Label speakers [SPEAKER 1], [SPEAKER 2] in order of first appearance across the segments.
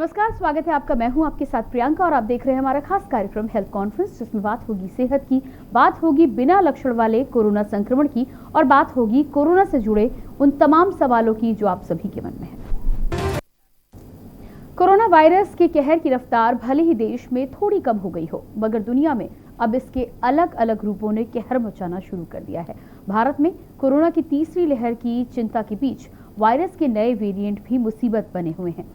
[SPEAKER 1] नमस्कार, स्वागत है आपका। मैं हूं आपके साथ प्रियंका और आप देख रहे हैं हमारा खास कार्यक्रम हेल्थ कॉन्फ्रेंस, जिसमें बात होगी सेहत की, बात होगी बिना लक्षण वाले कोरोना संक्रमण की और बात होगी कोरोना से जुड़े उन तमाम सवालों की जो आप सभी के मन में है। कोरोना वायरस के कहर की रफ्तार भले ही देश में थोड़ी कम हो गई हो, मगर दुनिया में अब इसके अलग अलग रूपों ने कहर मचाना शुरू कर दिया है। भारत में कोरोना की तीसरी लहर की चिंता के बीच वायरस के नए वेरिएंट भी मुसीबत बने हुए हैं।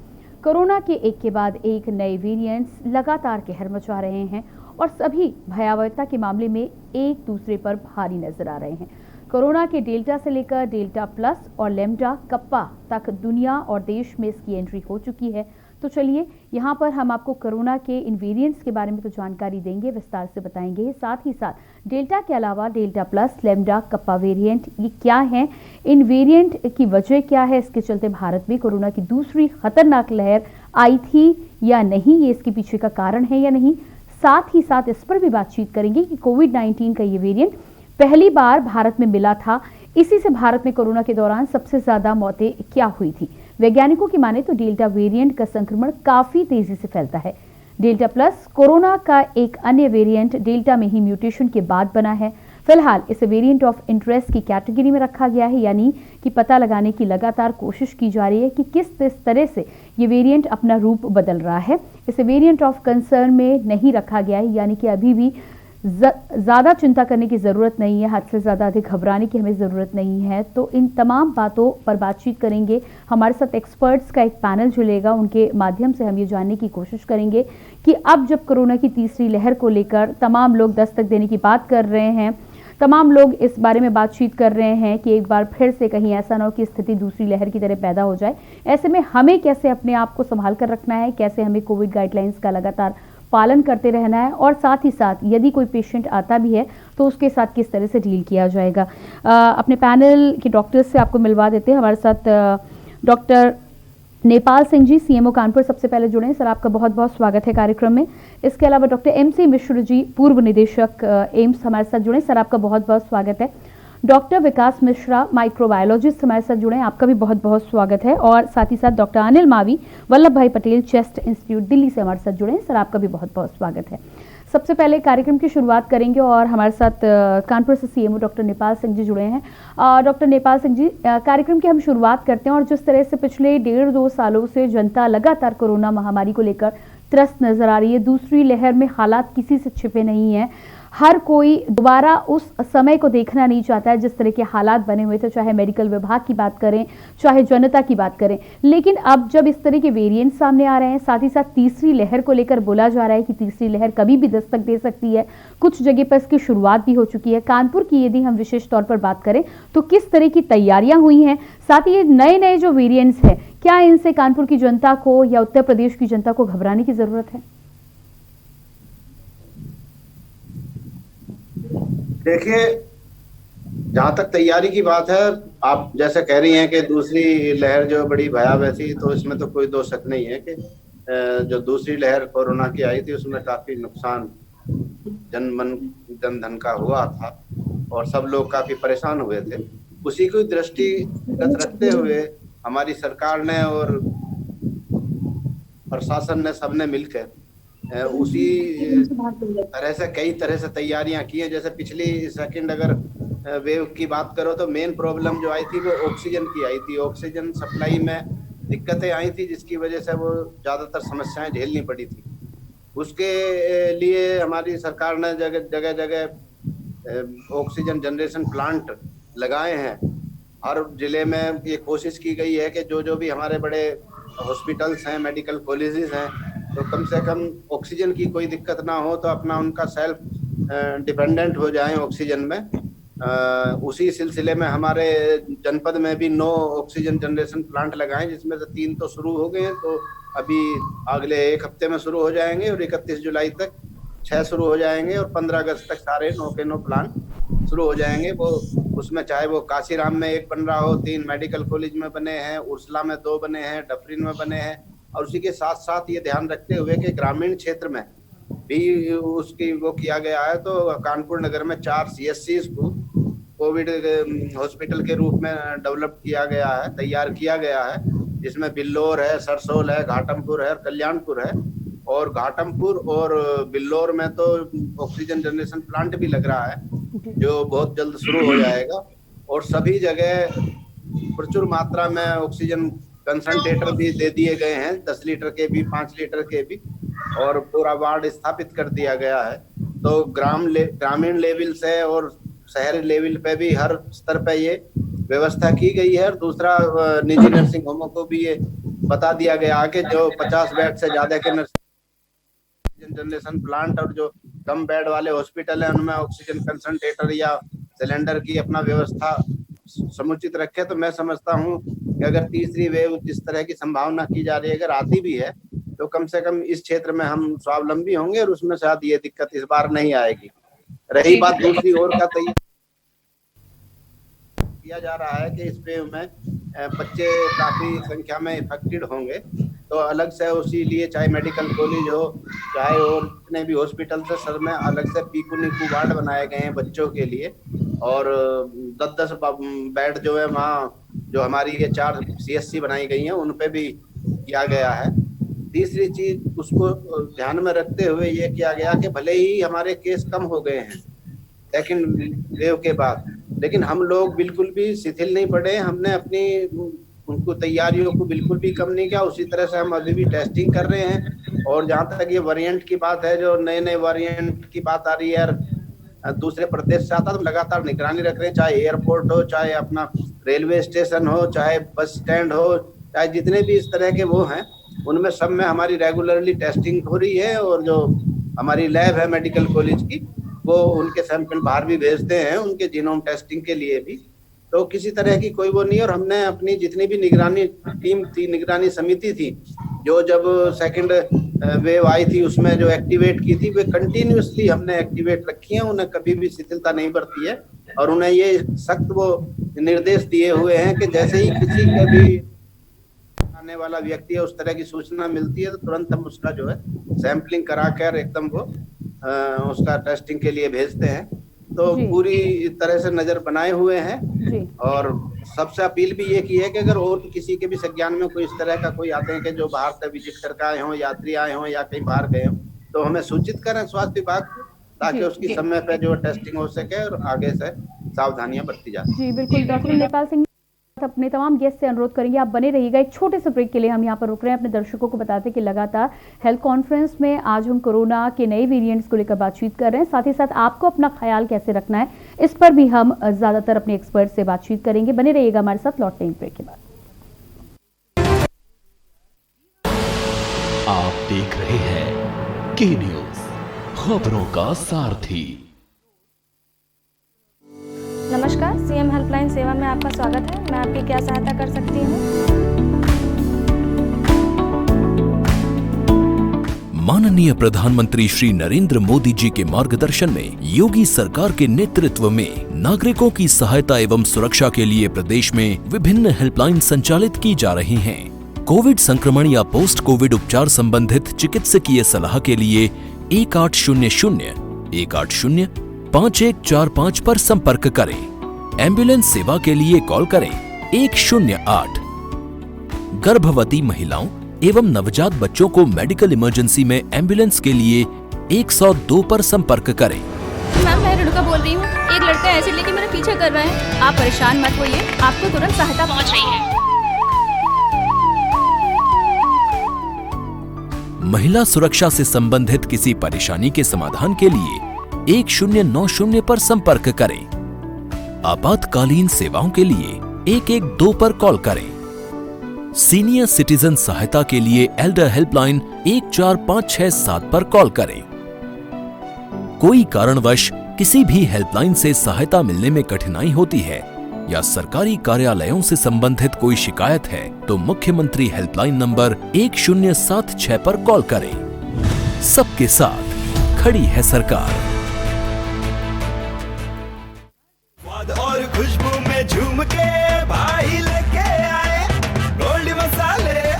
[SPEAKER 1] कोरोना के एक के बाद एक नए वेरिएंट्स लगातार कहर मचा रहे हैं और सभी भयावहता के मामले में एक दूसरे पर भारी नजर आ रहे हैं। कोरोना के डेल्टा से लेकर डेल्टा प्लस और लैम्डा कप्पा तक दुनिया और देश में इसकी एंट्री हो चुकी है। तो चलिए यहाँ पर हम आपको कोरोना के इन वेरिएंट्स के बारे में तो जानकारी देंगे, विस्तार से बताएंगे। साथ ही साथ डेल्टा के अलावा delta plus, lambda, kappa variant ये क्या हैं, इन वेरिएंट की वजह क्या है, इसके चलते भारत में कोरोना की दूसरी खतरनाक लहर आई थी या नहीं, ये इसके पीछे का कारण है या नहीं। साथ ही साथ इस पर भी बातचीत करेंगे कि कोविड-19 का ये वेरिएंट पहली बार भारत में मिला था, इसी से भारत में कोरोना के दौरान सबसे ज्यादा मौतें क्या हुई थी। वैज्ञानिकों की माने तो डेल्टा वेरिएंट का संक्रमण काफी तेजी से फैलता है। डेल्टा प्लस कोरोना का एक अन्य वेरिएंट डेल्टा में ही म्यूटेशन के बाद बना है। फिलहाल इसे वेरिएंट ऑफ इंटरेस्ट की कैटेगरी में रखा गया है, यानी कि पता लगाने की लगातार कोशिश की जा रही है कि किस तरह से ये वेरिएंट अपना रूप बदल रहा है। इसे वेरिएंट ऑफ कंसर्न में नहीं रखा गया है, यानी कि अभी भी ज़्यादा चिंता करने की ज़रूरत नहीं है, हद से ज़्यादा अधिक घबराने की हमें ज़रूरत नहीं है। तो इन तमाम बातों पर बातचीत करेंगे। हमारे साथ एक्सपर्ट्स का एक पैनल जुड़ेगा, उनके माध्यम से हम ये जानने की कोशिश करेंगे कि अब जब कोरोना की तीसरी लहर को लेकर तमाम लोग दस्तक देने की बात कर रहे हैं, तमाम लोग इस बारे में बातचीत कर रहे हैं कि एक बार फिर से कहीं ऐसा ना हो कि स्थिति दूसरी लहर की तरह पैदा हो जाए, ऐसे में हमें कैसे अपने आप को संभाल कर रखना है, कैसे हमें कोविड गाइडलाइंस का लगातार पालन करते रहना है और साथ ही साथ यदि कोई पेशेंट आता भी है तो उसके साथ किस तरह से डील किया जाएगा। अपने पैनल के डॉक्टर्स से आपको मिलवा देते हैं। हमारे साथ डॉक्टर नेपाल सिंह जी, सीएमओ कानपुर, सबसे पहले जुड़े हैं। सर, आपका बहुत बहुत स्वागत है कार्यक्रम में। इसके अलावा डॉक्टर MC मिश्र जी, पूर्व निदेशक एम्स, हमारे साथ जुड़े। सर, आपका बहुत बहुत स्वागत है। डॉक्टर विकास मिश्रा, माइक्रोबायोलॉजिस्ट, हमारे साथ जुड़े हैं। आपका भी बहुत बहुत स्वागत है। और साथ ही साथ डॉक्टर अनिल मावी, वल्लभ भाई पटेल चेस्ट इंस्टीट्यूट, दिल्ली से हमारे साथ जुड़े हैं। सर, आपका भी बहुत बहुत स्वागत है। सबसे पहले कार्यक्रम की शुरुआत करेंगे और हमारे साथ कानपुर से सीएमओ डॉक्टर नेपाल सिंह जी जुड़े हैं। डॉक्टर नेपाल सिंह जी, कार्यक्रम की हम शुरुआत करते हैं और जिस तरह से पिछले 1.5-2 सालों से जनता लगातार कोरोना महामारी को लेकर त्रस्त नजर आ रही है। दूसरी लहर में हालात किसी से छिपे नहीं है। हर कोई दोबारा उस समय को देखना नहीं चाहता है जिस तरह के हालात बने हुए थे, चाहे मेडिकल विभाग की बात करें, चाहे जनता की बात करें। लेकिन अब जब इस तरह के वेरिएंट सामने आ रहे हैं, साथ ही साथ तीसरी लहर को लेकर बोला जा रहा है कि तीसरी लहर कभी भी दस्तक दे सकती है, कुछ जगह पर इसकी शुरुआत भी हो चुकी है। कानपुर की यदि हम विशेष तौर पर बात करें तो किस तरह की तैयारियां हुई हैं, साथ ही ये नए नए जो वेरिएंट्स हैं, क्या इनसे कानपुर की जनता को या उत्तर प्रदेश की जनता को घबराने की जरूरत है?
[SPEAKER 2] देखिए, जहां तक तैयारी की बात है, आप जैसे कह रही हैं कि दूसरी लहर जो बड़ी भयावह थी, तो इसमें तो कोई दो शक नहीं है कि जो दूसरी लहर कोरोना की आई थी उसमें काफी नुकसान जन धन का हुआ था और सब लोग काफी परेशान हुए थे। उसी को दृष्टिगत रखते हुए हमारी सरकार ने और प्रशासन ने, सबने मिलकर उसी तरह से कई तरह से तैयारियां की हैं। जैसे पिछली सेकंड अगर वेव की बात करो तो मेन प्रॉब्लम जो आई थी वो ऑक्सीजन की आई थी। ऑक्सीजन सप्लाई में दिक्कतें आई थी जिसकी वजह से वो ज्यादातर समस्याएं झेलनी पड़ी थी। उसके लिए हमारी सरकार ने जगह जगह ऑक्सीजन जनरेशन प्लांट लगाए हैं। हर जिले में ये कोशिश की गई है कि जो भी हमारे बड़े हॉस्पिटल्स हैं, मेडिकल कॉलेजेस हैं, तो कम से कम ऑक्सीजन की कोई दिक्कत ना हो, तो अपना उनका सेल्फ डिपेंडेंट हो जाएं ऑक्सीजन में। उसी सिलसिले में हमारे जनपद में भी 9 ऑक्सीजन जनरेशन प्लांट लगाए, जिसमें से 3 तो शुरू हो गए हैं, तो अभी अगले 1 हफ्ते में शुरू हो जाएंगे और 31 जुलाई तक 6 शुरू हो जाएंगे और 15 अगस्त तक सारे 9 के 9 प्लांट शुरू हो जाएंगे। वो उसमें चाहे वो काशीराम में 1 बन रहा हो, 3 मेडिकल कॉलेज में बने हैं, उर्सला में 2 बने हैं, डफरिन में बने हैं। और उसी के साथ साथ ये ध्यान रखते हुए कि ग्रामीण क्षेत्र में भी उसकी वो किया गया है, तो कानपुर नगर में 4 CSCs को कोविड हॉस्पिटल के रूप में डेवलप किया गया है, तैयार किया गया है। जिसमें बिल्लौर है, सरसोल है, घाटमपुर है और कल्याणपुर है। और घाटमपुर और बिल्लौर में तो ऑक्सीजन जनरेशन प्लांट भी लग रहा है, जो बहुत जल्द शुरू हो जाएगा। और सभी जगह प्रचुर मात्रा में ऑक्सीजन कंसंट्रेटर भी दे दिए गए हैं, 10 लीटर के भी, 5 लीटर के भी, और पूरा वार्ड स्थापित कर दिया गया है। तो ग्रामीण लेवल से और शहरी लेवल पे भी हर स्तर पे ये व्यवस्था की गई है। और दूसरा, निजी नर्सिंग होमों को भी ये बता दिया गया कि जो 50 बेड से ज्यादा के ऑक्सीजन जनरेशन प्लांट और जो कम बेड वाले हॉस्पिटल है, उनमें ऑक्सीजन कंसंट्रेटर या सिलेंडर की अपना व्यवस्था समुचित रखे। तो मैं समझता हूँ कि अगर तीसरी वेव जिस तरह की संभावना की जा रही है, अगर आती भी है, तो कम से कम इस क्षेत्र में हम स्वावलंबी होंगे और उसमें शायद ये दिक्कत इस बार नहीं आएगी। रही बात दूसरी ओर का, तैयार किया जा रहा है कि इस वेव में बच्चे काफी संख्या में इफेक्टेड होंगे, तो अलग से उसी लिए चाहे मेडिकल कॉलेज हो, चाहे और जितने भी हॉस्पिटल से सर में अलग से पीकू वार्ड बनाए गए हैं बच्चों के लिए। और 10-10 बेड जो है वहाँ, जो हमारी ये 4 CSC बनाई गई हैं, उन पे भी किया गया है। तीसरी चीज उसको ध्यान में रखते हुए ये किया गया कि भले ही हमारे केस कम हो गए हैं सेकंड वेव के बाद, लेकिन हम लोग बिल्कुल भी शिथिल नहीं पड़े। हमने अपनी उनको तैयारियों को बिल्कुल भी कम नहीं किया। उसी तरह से हम अभी भी टेस्टिंग कर रहे हैं। और जहाँ तक ये वेरिएंट की बात है, जो नए नए वेरिएंट की बात आ रही है दूसरे प्रदेश से आता, तो लगातार निगरानी रख रहे हैं, चाहे एयरपोर्ट हो, चाहे अपना रेलवे स्टेशन हो, चाहे बस स्टैंड हो, चाहे जितने भी इस तरह के वो हैं, उनमें सब में हमारी रेगुलरली टेस्टिंग हो रही है। और जो हमारी लैब है मेडिकल कॉलेज की, वो उनके सैंपल बाहर भी भेजते हैं उनके जीनोम टेस्टिंग के लिए भी। तो किसी तरह की कोई वो नहीं। और हमने अपनी जितनी भी निगरानी टीम थी, निगरानी समिति थी, जो जब सेकंड वेव आई थी उसमें जो एक्टिवेट की थी, वे कंटिन्यूअसली हमने एक्टिवेट रखी है। उन्हें कभी भी शिथिलता नहीं बरती है। और उन्हें ये सख्त वो निर्देश दिए हुए हैं कि जैसे ही किसी के भी आने वाला व्यक्ति है, उस तरह की सूचना मिलती है, तो तुरंत हम उसका जो है सैंपलिंग करा कर एकदम वो उसका टेस्टिंग के लिए भेजते हैं। तो पूरी तरह से नजर बनाए हुए हैं। और सबसे अपील भी ये की है कि अगर और किसी के भी संज्ञान में कोई इस तरह का कोई आते हैं कि जो बाहर से विजिट करके आए हों, यात्री आए हों या कहीं बाहर गए हों, तो हमें सूचित करें स्वास्थ्य विभाग को, ताकि उसकी समय पे जो टेस्टिंग हो सके और आगे से सावधानियां बरती जा सके।
[SPEAKER 1] जी बिल्कुल। डॉक्टर नेपाल सिंह अपने तमाम गेस्ट से अनुरोध करेंगे आप बने रहिएगा। एक छोटे से ब्रेक के लिए हम यहाँ पर रुक रहे हैं। अपने दर्शकों को बताते हैं कि लगातार हेल्थ कॉन्फ्रेंस में आज हम कोरोना के नए वेरिएंट्स को लेकर बातचीत कर रहे हैं। साथ ही साथ आपको अपना ख्याल कैसे रखना है, इस पर भी हम ज्यादातर अपने एक्सपर्ट से बातचीत करेंगे। बने रहिएगा हमारे साथ, लौटते हैं ब्रेक के बाद।
[SPEAKER 3] आप देख रहे हैं के न्यूज, खबरों का सारथी।
[SPEAKER 4] नमस्कार, सीएम हेल्पलाइन सेवा में आपका स्वागत है। मैं आपकी क्या सहायता कर सकती हूँ?
[SPEAKER 3] माननीय प्रधानमंत्री श्री नरेंद्र मोदी जी के मार्गदर्शन में योगी सरकार के नेतृत्व में नागरिकों की सहायता एवं सुरक्षा के लिए प्रदेश में विभिन्न हेल्पलाइन संचालित की जा रही हैं। कोविड संक्रमण या पोस्ट कोविड उपचार संबंधित चिकित्सकीय सलाह के लिए 1800-180-5145 पर संपर्क करें। एम्बुलेंस सेवा के लिए कॉल करें 108। गर्भवती महिलाओं एवं नवजात बच्चों को मेडिकल इमरजेंसी में एम्बुलेंस के लिए 102 पर संपर्क करें।
[SPEAKER 5] मैम, मैं रेणुका बोल रही हूँ। एक लड़का एसिड लेके मेरा पीछा कर रहा है। आप परेशान मत होइए, आपको तुरंत सहायता पहुँच रही है।
[SPEAKER 3] महिला सुरक्षा से संबंधित किसी परेशानी के समाधान के लिए 1090 पर संपर्क करें। आपातकालीन सेवाओं के लिए 112 पर कॉल करें। सीनियर सिटीजन सहायता के लिए एल्डर हेल्पलाइन 14567 पर कॉल करें। कोई कारणवश किसी भी हेल्पलाइन से सहायता मिलने में कठिनाई होती है या सरकारी कार्यालयों से संबंधित कोई शिकायत है तो मुख्यमंत्री हेल्पलाइन नंबर 1076 पर कॉल करें। सबके साथ खड़ी है सरकार।
[SPEAKER 6] स्वाद और खुशबू में झूम के भाई लेके आए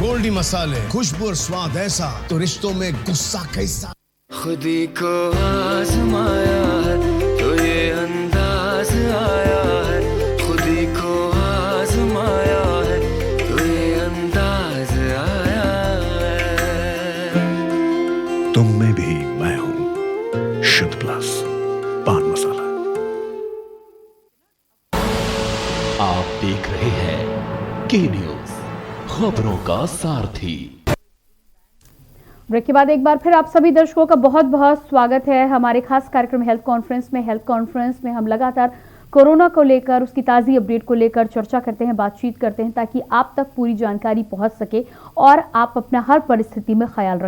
[SPEAKER 6] गोल्डी मसाले, खुशबू और स्वाद ऐसा तो रिश्तों में गुस्सा कैसा।
[SPEAKER 7] खुदी को आजमाया है तो ये अंदाज आया है, खुदी को आजमाया है तो ये अंदाज
[SPEAKER 3] की न्यूज, खबरों का सारथी।
[SPEAKER 1] ब्रेक के बाद एक बार फिर आप सभी दर्शकों का बहुत बहुत स्वागत है हमारे खास कार्यक्रम हेल्थ कॉन्फ्रेंस में। हेल्थ कॉन्फ्रेंस में हम लगातार कोरोना को लेकर, उसकी ताज़ी अपडेट को लेकर चर्चा करते हैं, बातचीत करते हैं, ताकि आप तक पूरी जानकारी पहुंच सके और आप अपना हर परिस्थिति में ख्याल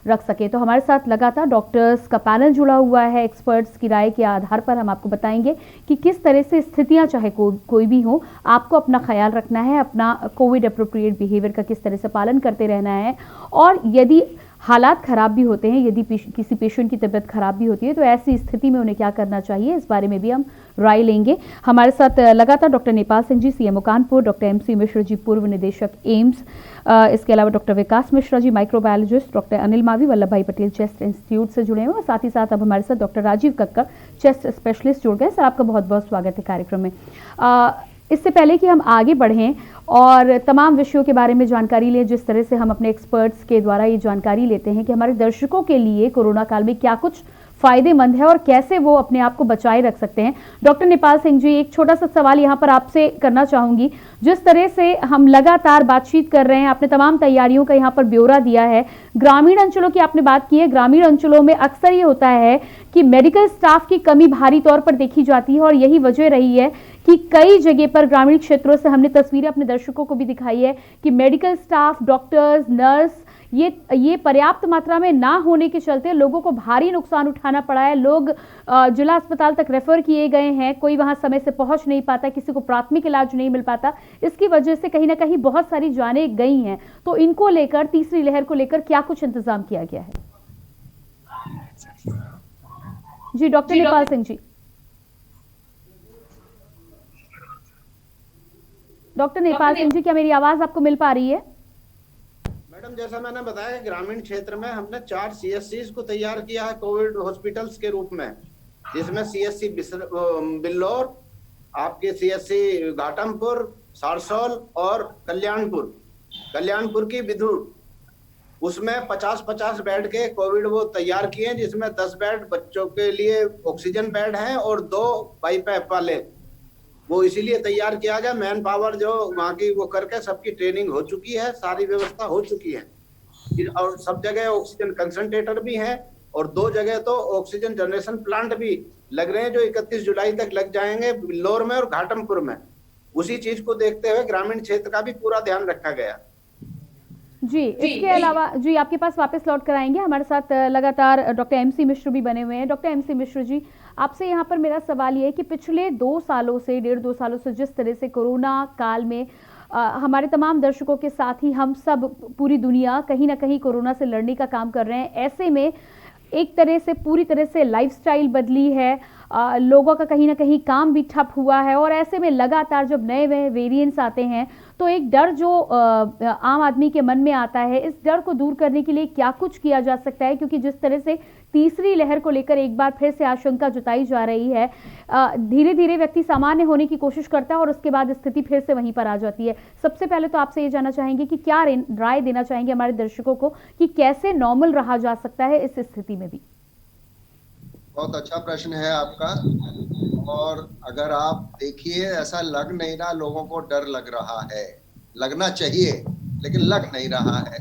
[SPEAKER 1] रख सके। तो हमारे साथ लगातार डॉक्टर्स का पैनल जुड़ा हुआ है। एक्सपर्ट्स की राय के आधार पर हम आपको बताएंगे कि किस तरह से स्थितियां चाहे कोई भी हो, आपको अपना ख्याल रखना है, अपना कोविड अप्रोप्रिएट बिहेवियर का किस तरह से पालन करते रहना है। और यदि हालात खराब भी होते हैं, यदि किसी पेशेंट की तबीयत खराब भी होती है, तो ऐसी स्थिति में उन्हें क्या करना चाहिए, इस बारे में भी हम राय लेंगे। हमारे साथ लगातार doctor Nepal Singh ji, CMO Kanpur, doctor MC Mishra ji, पूर्व निदेशक एम्स, इसके अलावा डॉक्टर विकास मिश्रा जी, माइक्रोबायोलॉजिस्ट, डॉक्टर अनिल मावी, वल्लभ भाई पटेल चेस्ट इंस्टीट्यूट से जुड़े हुए, और साथ ही साथ अब हमारे साथ doctor Rajeev Kakkar, chest specialist, जुड़ गए। सर, आपका बहुत बहुत स्वागत है कार्यक्रम में। इससे पहले कि हम आगे बढ़ें और तमाम विषयों के बारे में जानकारी लें, जिस तरह से हम अपने एक्सपर्ट्स के द्वारा ये जानकारी लेते हैं कि हमारे दर्शकों के लिए कोरोना काल में क्या कुछ फायदेमंद है और कैसे वो अपने आप को बचाए रख सकते हैं। डॉक्टर नेपाल सिंह जी, एक छोटा सा सवाल यहाँ पर आपसे करना चाहूंगी। जिस तरह से हम लगातार बातचीत कर रहे हैं, आपने तमाम तैयारियों का यहाँ पर ब्यौरा दिया है। ग्रामीण अंचलों की आपने बात की है। ग्रामीण अंचलों में अक्सर ये होता है कि मेडिकल स्टाफ की कमी भारी तौर पर देखी जाती है, और यही वजह रही है कि कई जगह पर ग्रामीण क्षेत्रों से हमने तस्वीरें अपने दर्शकों को भी दिखाई है कि मेडिकल स्टाफ, डॉक्टर्स, नर्स ये पर्याप्त मात्रा में ना होने के चलते लोगों को भारी नुकसान उठाना पड़ा है। लोग जिला अस्पताल तक रेफर किए गए हैं, कोई वहां समय से पहुंच नहीं पाता, किसी को प्राथमिक इलाज नहीं मिल पाता। इसकी वजह से कहीं ना कहीं बहुत सारी जानें गई हैं। तो इनको लेकर, तीसरी लहर को लेकर क्या कुछ इंतजाम किया गया है? जी डॉक्टर नेपाल सिंह जी। डॉक्टर नेपाल सिंह जी, क्या मेरी आवाज आपको मिल पा रही है?
[SPEAKER 2] मैडम, जैसा मैंने बताया, ग्रामीण क्षेत्र में हमने 4 CSCs को तैयार किया है कोविड हॉस्पिटल्स के रूप में, जिसमें CSC बिल्लौर, आपके CSC घाटमपुर, सारसौल और कल्याणपुर की विधुर, उसमें 50-50 बेड के कोविड वो तैयार किए हैं, जिसमें 10 बेड बच्चों के लिए ऑक्सीजन बेड हैं और 2 बाईपैप वाले। वो इसीलिए तैयार किया गया। मैन पावर जो वहाँ की वो करके सबकी ट्रेनिंग हो चुकी है, सारी व्यवस्था हो चुकी है, और सब जगह ऑक्सीजन कंसंट्रेटर भी हैं, और 2 जगह तो ऑक्सीजन जनरेशन प्लांट भी लग रहे हैं, जो 31 जुलाई तक लग जाएंगे, बिल्लौर में और घाटमपुर में। उसी चीज को देखते हुए ग्रामीण क्षेत्र का भी पूरा ध्यान रखा गया।
[SPEAKER 1] जी, इसके अलावा जी आपके पास वापस लौट कर आएंगे। हमारे साथ लगातार डॉक्टर एमसी मिश्र भी बने हुए हैं। डॉक्टर एमसी मिश्र जी, आपसे यहाँ पर मेरा सवाल ये है कि पिछले 2 सालों से, 1.5-2 सालों से जिस तरह से कोरोना काल में हमारे तमाम दर्शकों के साथ ही हम सब, पूरी दुनिया कहीं ना कहीं कोरोना से लड़ने का काम कर रहे हैं, ऐसे में एक तरह से पूरी तरह से लाइफस्टाइल बदली है, लोगों का कहीं ना कहीं काम भी ठप हुआ है, और ऐसे में लगातार जब नए नए वेरिएंट्स आते हैं तो एक डर जो आम आदमी के मन में आता है, इस डर को दूर करने के लिए क्या कुछ किया जा सकता है? क्योंकि जिस तरह से तीसरी लहर को लेकर एक बार फिर से आशंका जताई जा रही है, धीरे धीरे व्यक्ति सामान्य होने की कोशिश करता है और उसके बाद स्थिति फिर से वहीं पर आ जाती है। सबसे पहले तो आपसे ये जानना चाहेंगे कि क्या राय देना चाहेंगे हमारे दर्शकों को कि कैसे नॉर्मल रहा जा सकता है इस स्थिति में भी?
[SPEAKER 8] बहुत अच्छा प्रश्न है आपका। और अगर आप देखिए, ऐसा लग नहीं रहा लोगों को डर लग रहा है, लगना चाहिए लेकिन लग नहीं रहा है।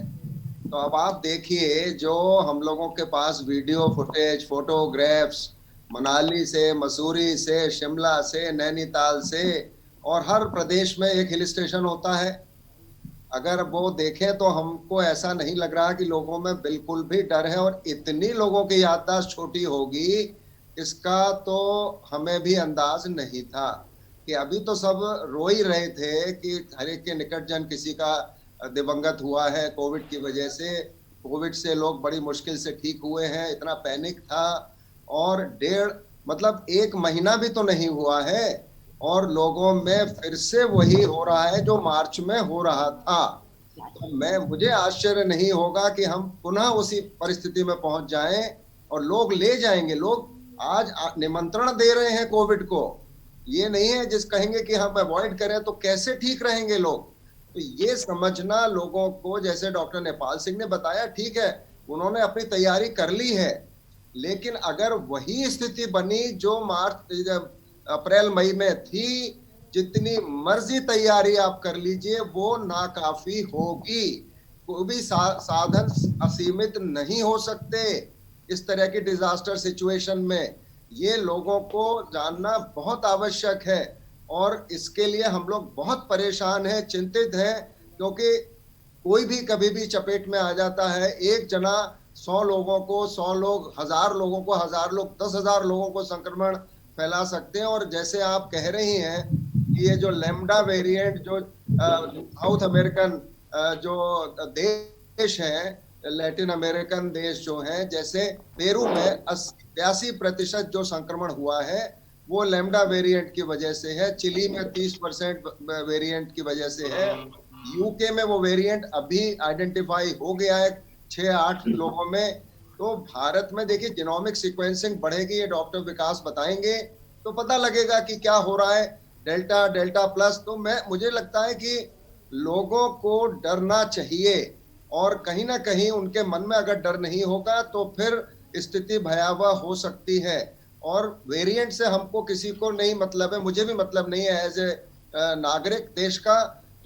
[SPEAKER 8] तो अब आप देखिए, जो हम लोगों के पास वीडियो फुटेज, फोटोग्राफ्स मनाली से, मसूरी से, शिमला से, नैनीताल से, और हर प्रदेश में एक हिल स्टेशन होता है, अगर वो देखें तो हमको ऐसा नहीं लग रहा कि लोगों में बिल्कुल भी डर है। और इतनी लोगों की याददाश्त छोटी होगी, इसका तो हमें भी अंदाज नहीं था। कि अभी तो सब रो ही रहे थे कि हर एक के निकट जन किसी का दिवंगत हुआ है कोविड की वजह से। कोविड से लोग बड़ी मुश्किल से ठीक हुए हैं, इतना पैनिक था। और 1 महीना भी तो नहीं हुआ है, और लोगों में फिर से वही हो रहा है जो मार्च में हो रहा था। तो मुझे आश्चर्य नहीं होगा कि हम पुनः उसी परिस्थिति में पहुंच जाएं, और लोग ले जाएंगे। लोग आज निमंत्रण दे रहे हैं कोविड को, ये नहीं है जिस कहेंगे कि हम अवॉइड करें तो कैसे ठीक रहेंगे लोग। तो ये समझना लोगों को, जैसे डॉक्टर नेपाल सिंह ने बताया, ठीक है उन्होंने अपनी तैयारी कर ली है, लेकिन अगर वही स्थिति बनी जो मार्च, अप्रैल, मई में थी, जितनी मर्जी तैयारी आप कर लीजिए वो नाकाफी होगी। कोई भी साधन असीमित नहीं हो सकते इस तरह की डिजास्टर सिचुएशन में। ये लोगों को जानना बहुत आवश्यक है और इसके लिए हम लोग बहुत परेशान हैं, चिंतित हैं, क्योंकि कोई भी कभी भी चपेट में आ जाता है। एक जना 100 लोगों को, 100 लोग 1000 लोगों को, 1000 लोग 10,000 लोगों को संक्रमण फैला सकते हैं। और जैसे आप कह रही हैं कि ये जो लैम्डा वेरिएंट जो साउथ अमेरिकन जो देश हैं, लैटिन अमेरिकन देश जो हैं, जैसे पेरू में 82% जो संक्रमण हुआ है वो लैम्डा वेरिएंट की वजह से है। चिली में 30% वेरिएंट की वजह से है। यूके में वो वेरिएंट अभी आइडेंटिफाई हो गया है 6-8 लोगों में। तो भारत में देखिए जीनोमिक सीक्वेंसिंग बढ़ेगी, ये डॉक्टर विकास बताएंगे तो पता लगेगा कि क्या हो रहा है, डेल्टा, डेल्टा प्लस। तो मुझे लगता है कि लोगों को डरना चाहिए और कहीं ना कहीं उनके मन में अगर डर नहीं होगा तो फिर स्थिति भयावह हो सकती है। और वेरिएंट से हमको किसी को नहीं मतलब है, मुझे भी मतलब नहीं है एज ए नागरिक देश का।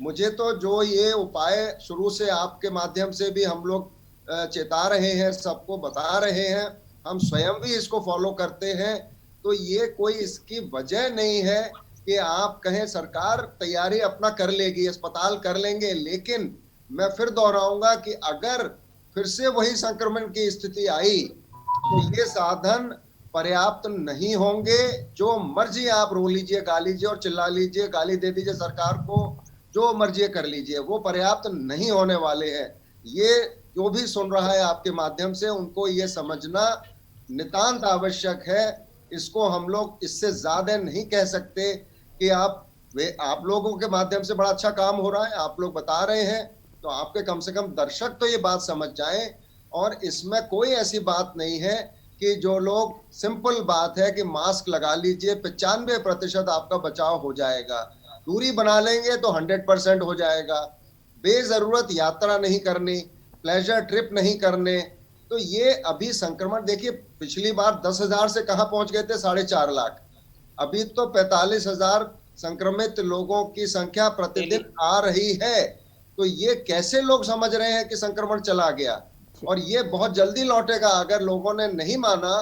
[SPEAKER 8] मुझे तो जो ये उपाय शुरू से आपके माध्यम से भी हम लोग चेता रहे हैं, सबको बता रहे हैं, हम स्वयं भी इसको फॉलो करते हैं, तो ये कोई इसकी वजह नहीं है कि आप कहें सरकार तैयारी अपना कर लेगी, अस्पताल कर लेंगे। लेकिन मैं फिर दोहराऊंगा कि अगर फिर से वही संक्रमण की स्थिति आई तो ये साधन पर्याप्त नहीं होंगे। जो मर्जी आप रो लीजिए, गा लीजिए और चिल्ला लीजिए, गाली दे दीजिए सरकार को, जो मर्जी कर लीजिए, वो पर्याप्त नहीं होने वाले हैं। ये जो भी सुन रहा है आपके माध्यम से उनको ये समझना नितांत आवश्यक है। इसको हम लोग इससे ज्यादा नहीं कह सकते कि आप लोगों के माध्यम से बड़ा अच्छा काम हो रहा है, आप लोग बता रहे हैं, तो आपके कम से कम दर्शक तो ये बात समझ जाएं। और इसमें कोई ऐसी बात नहीं है कि जो लोग, सिंपल बात है कि मास्क लगा लीजिए, 95% आपका बचाव हो जाएगा। दूरी बना लेंगे तो 100% हो जाएगा। बेजरूरत यात्रा नहीं करनी, प्लेजर ट्रिप नहीं करने। तो ये अभी संक्रमण देखिए, पिछली बार 10,000 से कहां पहुंच गए थे, 4.5 लाख। अभी तो 45,000 संक्रमित लोगों की संख्या प्रतिदिन आ रही है। तो ये कैसे लोग समझ रहे हैं कि संक्रमण चला गया, और ये बहुत जल्दी लौटेगा। अगर लोगों ने नहीं माना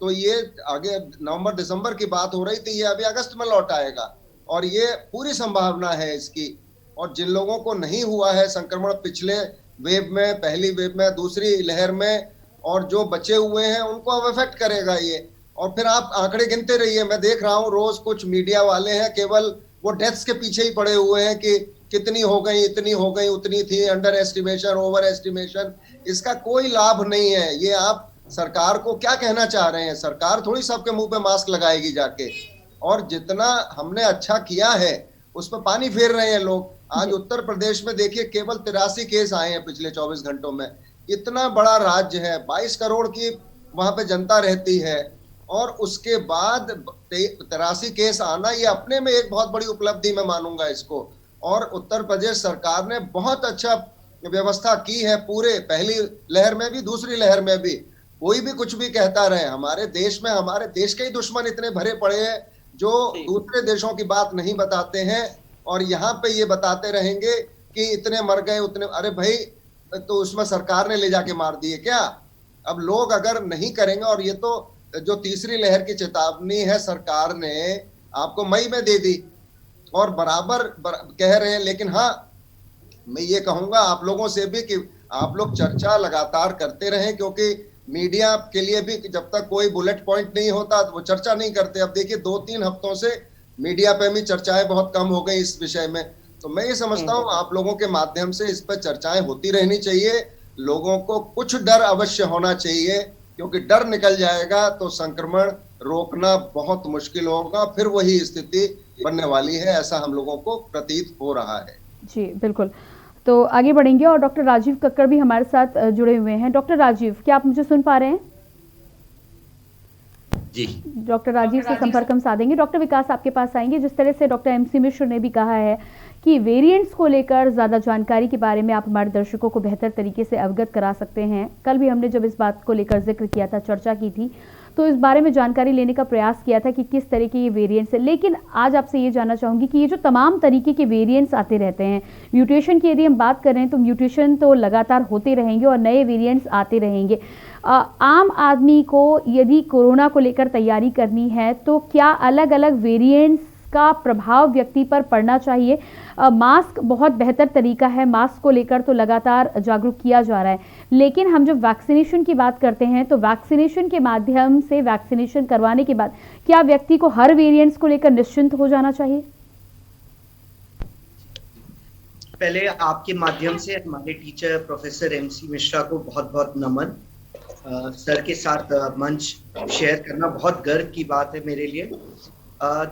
[SPEAKER 8] तो ये आगे नवंबर दिसंबर की बात हो रही थी, ये अभी अगस्त में लौट आएगा और ये पूरी संभावना है इसकी। और जिन लोगों को नहीं हुआ है संक्रमण पिछले वेव में, पहली वेव में, दूसरी लहर में, और जो बचे हुए हैं उनको अब इफेक्ट करेगा ये। और फिर आप आंकड़े गिनते रहिए। मैं देख रहा हूँ रोज कुछ मीडिया वाले हैं केवल वो डेथ्स के पीछे ही पड़े हुए हैं कि कितनी हो गई, इतनी हो गई, उतनी थी, अंडर एस्टिमेशन, ओवर एस्टिमेशन। इसका कोई लाभ नहीं है। ये आप सरकार को क्या कहना चाह रहे हैं? सरकार थोड़ी सबके मुंह पे मास्क लगाएगी जाके। और जितना हमने अच्छा किया है उस पर पानी फेर रहे हैं लोग। आज उत्तर प्रदेश में देखिए केवल 83 केस आए हैं पिछले 24 घंटों में। इतना बड़ा राज्य है, 22 करोड़ की वहां पे जनता रहती है, और उसके बाद 83 केस आना ये अपने में एक बहुत बड़ी उपलब्धि मैं मानूंगा इसको। और उत्तर प्रदेश सरकार ने बहुत अच्छा व्यवस्था की है, पूरे पहली लहर में भी, दूसरी लहर में भी। कोई भी कुछ भी कहता रहे, हमारे देश में हमारे देश के ही दुश्मन इतने भरे पड़े हैं जो दूसरे देशों की बात नहीं बताते हैं, और यहाँ पे ये बताते रहेंगे कि इतने मर गए, उतने। अरे भाई, तो उसमें सरकार ने ले जाके मार दिए क्या? अब लोग अगर नहीं करेंगे, और ये तो जो तीसरी लहर की चेतावनी है सरकार ने आपको मई में दे दी और बराबर कह रहे हैं। लेकिन हाँ, मैं ये कहूंगा आप लोगों से भी कि आप लोग चर्चा लगातार करते रहें, क्योंकि मीडिया के लिए भी जब तक कोई बुलेट पॉइंट नहीं होता तो वो चर्चा नहीं करते। अब देखिए 2-3 हफ्तों से मीडिया पे भी चर्चाएं बहुत कम हो गई इस विषय में। तो मैं ये समझता हूँ आप लोगों के माध्यम से इस पर चर्चाएं होती रहनी चाहिए। लोगों को कुछ डर अवश्य होना चाहिए, क्योंकि डर निकल जाएगा तो संक्रमण रोकना बहुत मुश्किल होगा, फिर वही स्थिति बनने वाली है, ऐसा हम लोगों को प्रतीत हो रहा है।
[SPEAKER 1] जी बिल्कुल। तो आगे बढ़ेंगे और डॉक्टर राजीव कक्कड़ भी हमारे साथ जुड़े हुए हैं। डॉक्टर राजीव, क्या आप मुझे सुन पा रहे हैं?
[SPEAKER 9] जी,
[SPEAKER 1] डॉक्टर राजीव से संपर्क हम साधेंगे। डॉक्टर विकास आपके पास आएंगे। जिस तरह से डॉक्टर MC मिश्र ने भी कहा है कि वेरिएंट्स को लेकर ज़्यादा जानकारी के बारे में आप हमारे दर्शकों को बेहतर तरीके से अवगत करा सकते हैं। कल भी हमने जब इस बात को लेकर जिक्र किया था, चर्चा की थी, तो तो इस बारे में जानकारी लेने का प्रयास किया था कि किस तरह के ये वेरिएंट्स है। लेकिन आज आपसे ये जानना चाहूँगी कि ये जो तमाम तरीके के वेरिएंट्स आते रहते हैं, म्यूटेशन की यदि हम बात करें तो म्यूटेशन तो लगातार होते रहेंगे और नए वेरिएंट्स आते रहेंगे। आम आदमी को यदि कोरोना को लेकर तैयारी करनी है तो क्या अलग अलग वेरिएंट्स का प्रभाव व्यक्ति पर पड़ना चाहिए? मास्क बहुत बेहतर तरीका है, मास्क को लेकर तो लगातार जागरूक किया जा रहा है, लेकिन हम जब वैक्सीनेशन की बात करते हैं तो वैक्सीनेशन के माध्यम से वैक्सीनेशन करवाने के बाद क्या व्यक्ति को हर वेरिएंट्स को लेकर निश्चिंत हो जाना चाहिए?
[SPEAKER 9] पहले आपके माध्यम से हमारे टीचर प्रोफेसर MC मिश्रा को बहुत बहुत नमन। सर के साथ मंच शेयर करना बहुत गर्व की बात है मेरे लिए।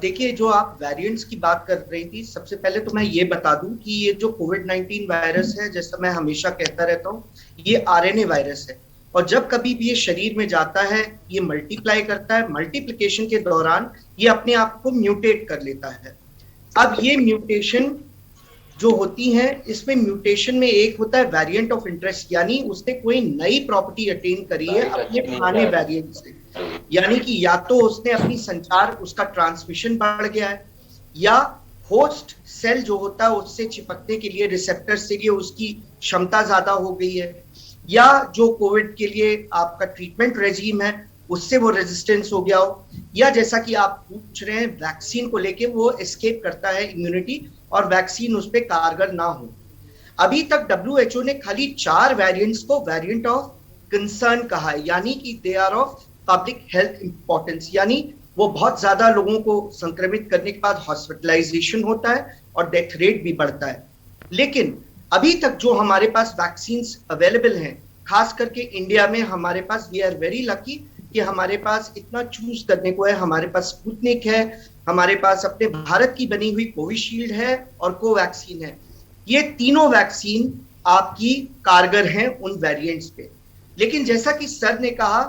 [SPEAKER 9] देखिए, जो आप वेरिएंट्स की बात कर रही थी, सबसे पहले तो मैं ये बता दूं कि ये जो कोविड-19 वायरस है, जैसा मैं हमेशा कहता रहता हूँ, ये RNA वायरस है और जब कभी भी ये शरीर में जाता है ये मल्टीप्लाई करता है। मल्टीप्लिकेशन के दौरान ये अपने आप को म्यूटेट कर लेता है। अब ये म्यूटेशन जो होती है, इसमें म्यूटेशन में एक होता है वेरिएंट ऑफ इंटरेस्ट, यानी उसने कोई नई प्रॉपर्टी अटेन करी है अपने पुराने वेरिएंट से, यानी कि या तो उसने अपनी संचार, उसका ट्रांसमिशन बढ़ गया है, या होस्ट सेल जो होता है उससे चिपकने के लिए, रिसेप्टर से लिए उसकी क्षमता ज्यादा हो गई है, या जो कोविड के लिए आपका ट्रीटमेंट रेजीम है उससे वो रेजिस्टेंस हो गया हो, या जैसा कि आप पूछ रहे हैं वैक्सीन को लेके वो एस्केप करता है इम्यूनिटी और वैक्सीन उस पर कारगर ना हो। अभी तक WHO ने खाली 4 वेरिएंट्स को वेरिएंट ऑफ कंसर्न कहा है, यानी कि they are of public health importance, यानी वो बहुत ज्यादा लोगों को संक्रमित करने के बाद हॉस्पिटलाइजेशन होता है और डेथ रेट भी बढ़ता है। लेकिन अभी तक जो हमारे पास वैक्सीन अवेलेबल हैं, खास करके इंडिया में हमारे पास, वी आर वेरी लकी कि हमारे पास इतना चूज करने को है। हमारे पास स्पुतनिक है, हमारे पास अपने भारत की बनी हुई कोविशील्ड है और कोवैक्सीन है। ये तीनों वैक्सीन आपकी कारगर हैं उन वेरिएंट्स पे। लेकिन जैसा कि सर ने कहा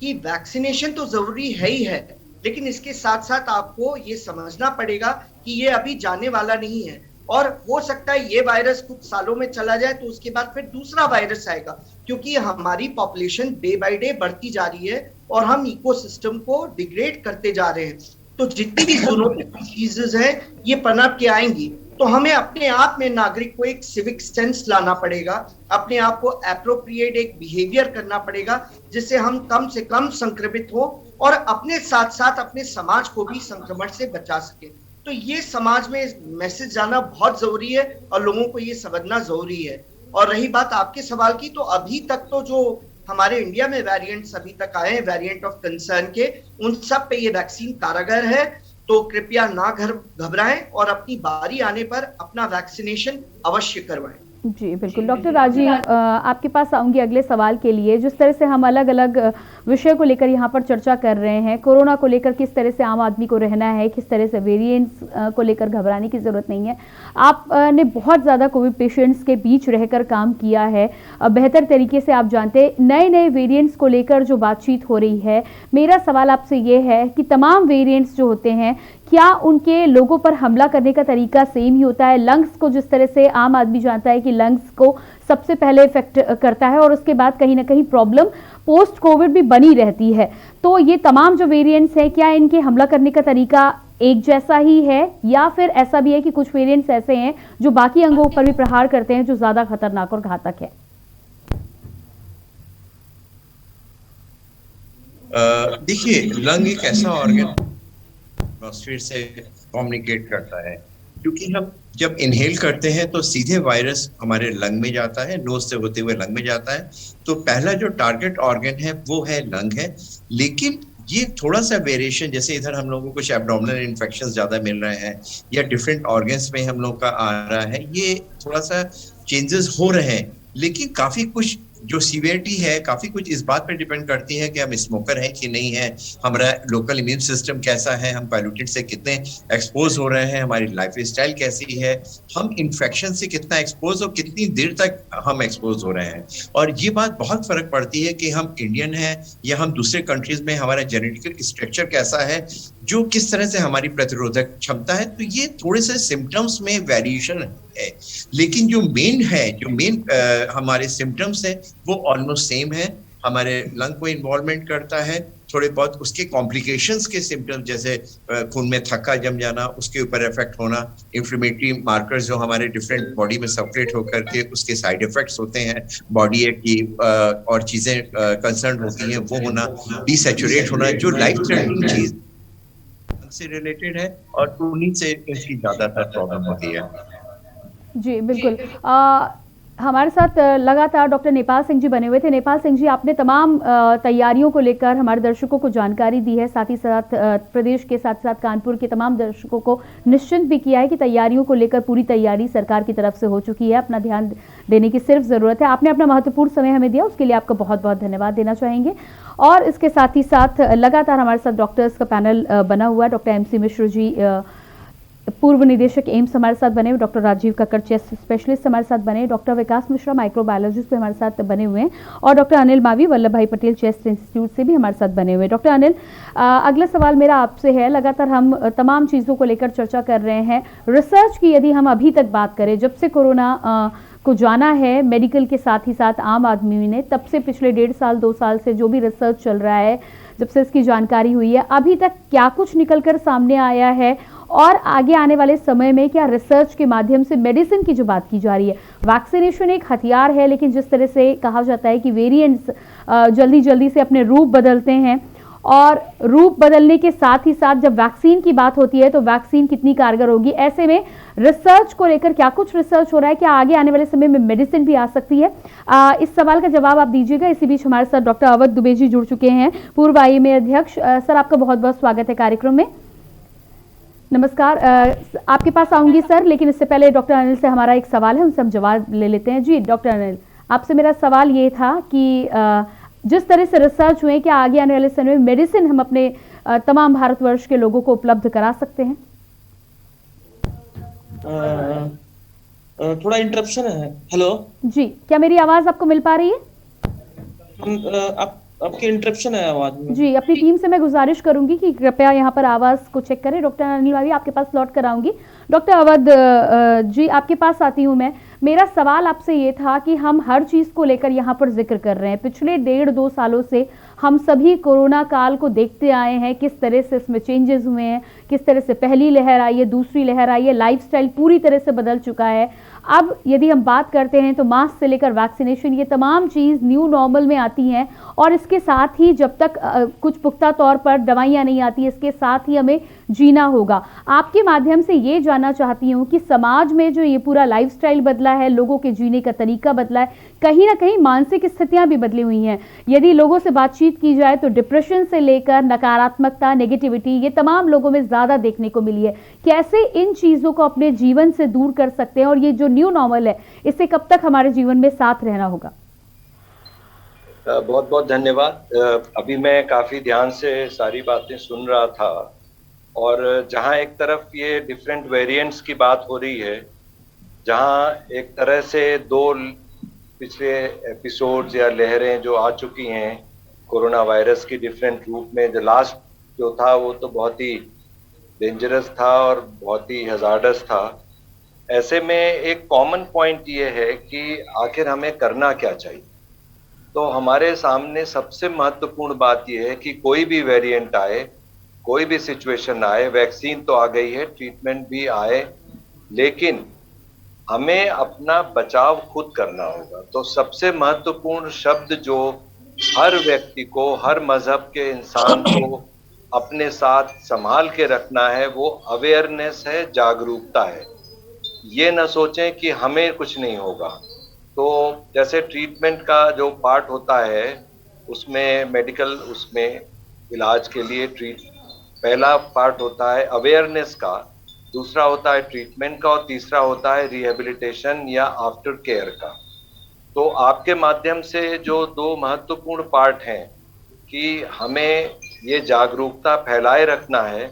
[SPEAKER 9] कि वैक्सीनेशन तो जरूरी है ही है, लेकिन इसके साथ साथ आपको ये समझना पड़ेगा कि ये अभी जाने वाला नहीं है और हो सकता है ये वायरस कुछ सालों में चला जाए तो उसके बाद फिर दूसरा वायरस आएगा, क्योंकि हमारी पॉपुलेशन डे बाय डे बढ़ती जा रही है और हम इकोसिस्टम को डिग्रेड करते जा रहे हैं। तो जितनी भी ज़ूनोटिक डिसीजेज हैं ये पनप के आएंगी, तो हमें अपने आप में नागरिक को एक सिविक सेंस लाना पड़ेगा, अपने आप को एप्रोप्रिएट एक बिहेवियर करना पड़ेगा जिससे हम कम से कम संक्रमित हो और अपने साथ साथ अपने समाज को भी संक्रमण से बचा सके। तो ये समाज में मैसेज जाना बहुत जरूरी है और लोगों को ये समझना जरूरी है। और रही बात आपके सवाल की, तो अभी तक तो जो हमारे इंडिया में वेरिएंट्स अभी तक आए हैं वेरिएंट ऑफ कंसर्न के, उन सब पे ये वैक्सीन कारगर है। तो कृपया ना घबराएं और अपनी बारी आने पर अपना वैक्सीनेशन अवश्य करवाएं।
[SPEAKER 1] जी बिल्कुल। डॉक्टर राजीव, आपके पास आऊंगी अगले सवाल के लिए। जिस तरह से हम अलग अलग विषय को लेकर यहाँ पर चर्चा कर रहे हैं, कोरोना को लेकर किस तरह से आम आदमी को रहना है, किस तरह से वेरिएंट्स को लेकर घबराने की ज़रूरत नहीं है। आपने बहुत ज़्यादा कोविड पेशेंट्स के बीच रहकर काम किया है, बेहतर तरीके से आप जानते हैं नए नए वेरिएंट्स को लेकर जो बातचीत हो रही है। मेरा सवाल आपसे ये है कि तमाम वेरिएंट्स जो होते हैं, क्या उनके लोगों पर हमला करने का तरीका सेम ही होता है? लंग्स को जिस तरह से आम आदमी जानता है कि लंग्स को सबसे पहले इफेक्ट करता है और उसके बाद कहीं ना कहीं प्रॉब्लम पोस्ट कोविड भी बनी रहती है, तो ये तमाम जो वेरिएंट्स हैं, क्या इनके हमला करने का तरीका एक जैसा ही है या फिर ऐसा भी है कि कुछ वेरिएंट्स ऐसे हैं जो बाकी अंगों पर भी प्रहार करते हैं, जो ज्यादा खतरनाक और घातक है?
[SPEAKER 10] देखिए, लंग एक ऐसा ऑर्गन एटमॉस्फेयर से कम्युनिकेट करता है, क्योंकि हम जब इनहेल करते हैं तो सीधे वायरस हमारे लंग में जाता है, नोज से होते हुए लंग में जाता है। तो पहला जो टारगेट ऑर्गन है वो है लंग है। लेकिन ये थोड़ा सा वेरिएशन, जैसे इधर हम लोगों को कुछ एब्डोमिनल इन्फेक्शंस ज्यादा मिल रहे हैं या डिफरेंट ऑर्गन्स में हम लोग का आ रहा है, ये थोड़ा सा चेंजेस हो रहे हैं। लेकिन काफी कुछ जो सीवियरिटी है, काफी कुछ इस बात पर डिपेंड करती है कि हम स्मोकर हैं कि नहीं है, हमारा लोकल इम्यून सिस्टम कैसा है, हम पॉल्यूटेड से कितने एक्सपोज हो रहे हैं, हमारी लाइफ स्टाइल कैसी है, हम इन्फेक्शन से कितना एक्सपोज और कितनी देर तक हम एक्सपोज हो रहे हैं। और ये बात बहुत फर्क पड़ती है कि हम इंडियन हैं या हम दूसरे कंट्रीज में, हमारा जेनेटिक स्ट्रक्चर कैसा है, जो किस तरह से हमारी प्रतिरोधक क्षमता है। तो ये थोड़े से सिम्टम्स में वेरिएशन है, लेकिन जो मेन हमारे सिम्टम्स है वो ऑलमोस्ट सेम है। हमारे लंग को इन्वॉल्वमेंट करता है, थोड़े बहुत उसके कॉम्प्लिकेशंस के सिम्टम्स, जैसे खून में थक्का जम जाना, उसके ऊपर इफेक्ट होना, इन्फ्लेमेटरी मार्कर्स जो हमारे डिफरेंट बॉडी में सर्कुलेट होकर के उसके साइड इफेक्ट्स होते हैं, बॉडी की और चीजें कंसर्न होती हैं वो होना, डिसैचुरेट होना, जो लाइफ थ्रेटनिंग चीज से रिलेटेड है, और उन्हीं से इसकी ज्यादातर प्रॉब्लम होती है।
[SPEAKER 1] जी बिल्कुल। हमारे साथ लगातार डॉक्टर नेपाल सिंह जी बने हुए थे। नेपाल सिंह जी, आपने तमाम तैयारियों को लेकर हमारे दर्शकों को जानकारी दी है, साथ ही साथ प्रदेश के साथ साथ कानपुर के तमाम दर्शकों को निश्चिंत भी किया है कि तैयारियों को लेकर पूरी तैयारी सरकार की तरफ से हो चुकी है, अपना ध्यान देने की सिर्फ ज़रूरत है। आपने अपना महत्वपूर्ण समय हमें दिया, उसके लिए आपका बहुत बहुत धन्यवाद देना चाहेंगे। और इसके साथ ही साथ लगातार हमारे साथ डॉक्टर्स का पैनल बना हुआ है। डॉक्टर MC मिश्र जी, पूर्व निदेशक एम्स हमारे साथ बने हुए, doctor Rajeev Kakkar chest specialist हमारे साथ बने, डॉक्टर विकास मिश्रा माइक्रोबायोलॉजिस्ट भी हमारे साथ बने हुए हैं, और डॉक्टर अनिल मावी वल्लभ भाई पटेल चेस्ट इंस्टीट्यूट से भी हमारे साथ बने हुए हैं। डॉक्टर अनिल, अगला सवाल मेरा आपसे है। लगातार हम तमाम चीज़ों को लेकर चर्चा कर रहे हैं। रिसर्च की यदि हम अभी तक बात करें, जब से कोरोना को जाना है मेडिकल के साथ ही साथ आम आदमी ने, तब से पिछले 1.5 साल 2 साल से जो भी रिसर्च चल रहा है, जब से इसकी जानकारी हुई है, अभी तक क्या कुछ निकलकर सामने आया है, और आगे आने वाले समय में क्या रिसर्च के माध्यम से मेडिसिन की जो बात की जा रही है, वैक्सीनेशन एक हथियार है, लेकिन जिस तरह से कहा जाता है कि वेरिएंट्स जल्दी जल्दी से अपने रूप बदलते हैं, और रूप बदलने के साथ ही साथ जब वैक्सीन की बात होती है तो वैक्सीन कितनी कारगर होगी, ऐसे में रिसर्च को लेकर क्या कुछ रिसर्च हो रहा है, क्या आगे आने वाले समय में मेडिसिन भी आ सकती है? इस सवाल का जवाब आप दीजिएगा। इसी बीच हमारे साथ डॉक्टर अवध दुबे जी जुड़ चुके हैं, पूर्व IMA अध्यक्ष। सर, आपका बहुत बहुत स्वागत है कार्यक्रम में। नमस्कार। आपके पास आऊंगी सर, लेकिन इससे पहले डॉक्टर अनिल से हमारा एक सवाल है, उनसे हम जवाब ले लेते हैं। जी डॉक्टर अनिल, आपसे मेरा सवाल ये था कि जिस तरह से रिसर्च हुए, क्या आगे आने वाले समय में मेडिसिन हम अपने तमाम भारतवर्ष के लोगों को उपलब्ध करा सकते हैं?
[SPEAKER 11] थोड़ा इंटरप्शन है। हेलो
[SPEAKER 1] जी, क्या मेरी आवाज आपको मिल पा रही है?
[SPEAKER 11] आपकी इंटरप्शन है आवाज में।
[SPEAKER 1] जी, अपनी टीम से मैं गुजारिश करूंगी कि कृपया यहाँ पर आवाज को चेक करें। डॉक्टर अनिल भाभी, आपके पास लौट कर आऊंगी। डॉक्टर अवध जी, आपके पास आती हूँ मैं। मेरा सवाल आपसे ये था कि हम हर चीज़ को लेकर यहाँ पर जिक्र कर रहे हैं, पिछले 1.5-2 सालों से हम सभी कोरोना काल को देखते आए हैं, किस तरह से इसमें चेंजेस हुए हैं, किस तरह से पहली लहर आई है, दूसरी लहर आई है, लाइफस्टाइल पूरी तरह से बदल चुका है। अब यदि हम बात करते हैं तो मास्क से लेकर वैक्सीनेशन, ये तमाम चीज़ न्यू नॉर्मल में आती हैं, और इसके साथ ही जब तक कुछ पुख्ता तौर पर दवाइयाँ नहीं आती, इसके साथ ही हमें जीना होगा। आपके माध्यम से ये जानना चाहती हूँ कि समाज में जो ये पूरा लाइफस्टाइल बदला है, लोगों के जीने का तरीका बदला है, कहीं ना कहीं मानसिक स्थितियाँ भी बदली हुई हैं। यदि लोगों से बातचीत की जाए तो डिप्रेशन से लेकर नकारात्मकता, नेगेटिविटी, ये तमाम लोगों में ज़्यादा देखने को मिली है। कैसे इन चीज़ों को अपने जीवन से दूर कर सकते हैं, और ये जो न्यू नॉर्मल है, इससे कब तक हमारे जीवन में साथ रहना होगा?
[SPEAKER 12] बहुत बहुत धन्यवाद। अभी मैं काफ़ी ध्यान से सारी बातें सुन रहा था, और जहाँ एक तरफ ये डिफरेंट वेरिएंट्स की बात हो रही है, जहाँ एक तरह से 2 पिछले एपिसोड्स या लहरें जो आ चुकी हैं कोरोना वायरस की डिफरेंट रूप में, जो लास्ट जो था वो तो बहुत ही डेंजरस था और बहुत ही हजार्डस था। ऐसे में एक कॉमन पॉइंट ये है कि आखिर हमें करना क्या चाहिए। तो हमारे सामने सबसे महत्वपूर्ण बात यह है कि कोई भी वेरिएंट आए, कोई भी सिचुएशन आए, वैक्सीन तो आ गई है, ट्रीटमेंट भी आए, लेकिन हमें अपना बचाव खुद करना होगा। तो सबसे महत्वपूर्ण शब्द जो हर व्यक्ति को, हर मजहब के इंसान को अपने साथ संभाल के रखना है, वो अवेयरनेस है, जागरूकता है। ये न सोचें कि हमें कुछ नहीं होगा। तो जैसे ट्रीटमेंट का जो पार्ट होता है, उसमें मेडिकल, उसमें इलाज के लिए पहला पार्ट होता है अवेयरनेस का, दूसरा होता है ट्रीटमेंट का, और तीसरा होता है रिहेबिलिटेशन या आफ्टर केयर का। तो आपके माध्यम से जो 2 महत्वपूर्ण पार्ट हैं कि हमें ये जागरूकता फैलाए रखना है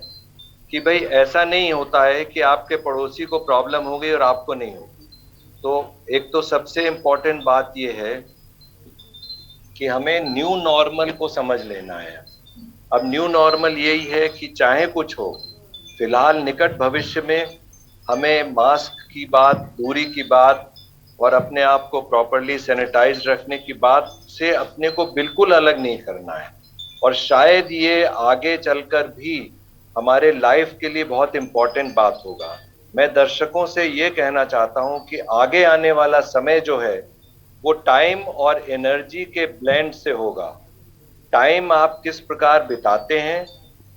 [SPEAKER 12] कि भाई ऐसा नहीं होता है कि आपके पड़ोसी को प्रॉब्लम हो गई और आपको नहीं होगी। तो एक तो सबसे इम्पोर्टेंट बात ये है कि हमें न्यू नॉर्मल को समझ लेना है। अब न्यू नॉर्मल यही है कि चाहे कुछ हो, फिलहाल निकट भविष्य में हमें मास्क की बात, दूरी की बात और अपने आप को प्रॉपरली सैनिटाइज रखने की बात से अपने को बिल्कुल अलग नहीं करना है। और शायद ये आगे चलकर भी हमारे लाइफ के लिए बहुत इम्पोर्टेंट बात होगा। मैं दर्शकों से ये कहना चाहता हूँ कि आगे आने वाला समय जो है वो टाइम और एनर्जी के ब्लेंड से होगा। टाइम आप किस प्रकार बिताते हैं